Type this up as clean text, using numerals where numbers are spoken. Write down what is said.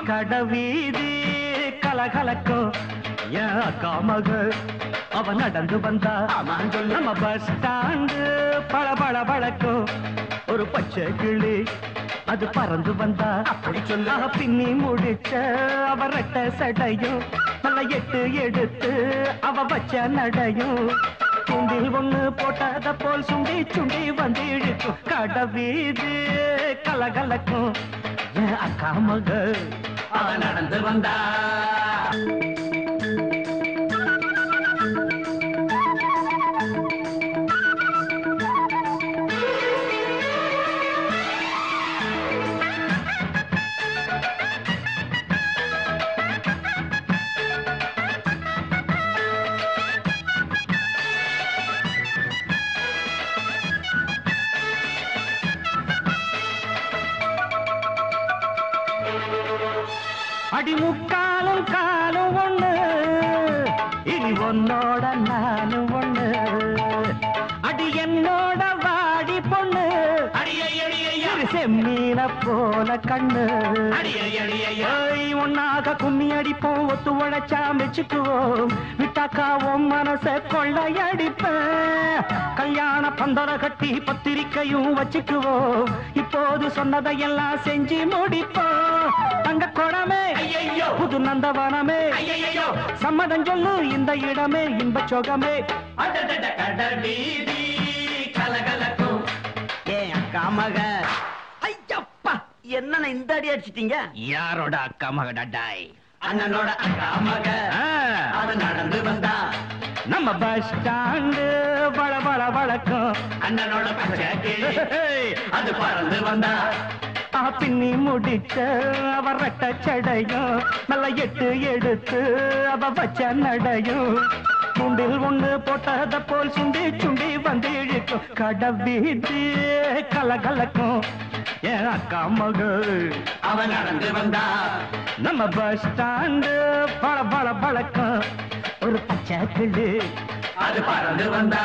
கடவீதி கலகலக்கும் என் அக்கா மக அவ நடந்து வந்தா நம்ம பஸ் ஸ்டாண்டு பளபள பழக்கும் ஒரு பச்சை கிளி அது பறந்து வந்தா அப்படி சொல்ல பின்னி முடிச்ச அவ ரெட்ட சடையும் நல்ல எட்டு எடுத்து அவ வச்ச நடையும் துண்டில் ஒண்ணு போட்டத போல் சுண்டி சுண்டி வந்து இழுக்கும் கடவீதி கலகலக்கும் என் அக்கா மக அவ நடந்து வந்தா அடி முக்காலும் காலும் ஒண்ணு இனி உன்னோட நானும் ஒண்ணு அடி என்னோட வாடி பொண்ணு செம்மீன போல கண்ணு ஒன்னாக கும்மி அடிப்போம் ஒத்து உழைச்சா மெச்சுக்குவோம் விட்டாக்காவும் மனச கொள்ளையடிப்பேன் கல்யாண பந்தர கட்டி பத்திரிக்கையும் வச்சுக்குவோம் இப்போது சொன்னதையெல்லாம் செஞ்சு முடிப்போம் தங்க குடமே புது நந்தவனமே சம்மதம் சொல்லு இந்த இடமே இன்ப சோகமே கலகலக்கும் ஏன் அக்கா மக ஐயப்பா என்ன இந்த அடி அடிச்சிட்டீங்க யாரோட அக்கா மக டட்டாய் அண்ணனோட அக்கா மக அது நடந்து வந்தா நம்ம பஸ் ஸ்டாண்டு வள வள வழக்கம் அண்ணனோட பச்சை கிளி அது பறந்து வந்தா பின்னி முடிச்ச அவ ரெட்ட சடையும் நல்ல எட்டு எடுத்து அவ வச்ச நடையும் துண்டில் ஒண்ணு போட்டத போல் சுண்டி சுண்டி வந்து இழுக்கும் கடவீதி கலகலக்கும் என் அக்கா மக அவ நடந்து வந்தா நம்ம பஸ் ஸ்டாண்டு பள பள பழக்கம் ஒரு பச்சை கிளி அது பறந்து வந்தா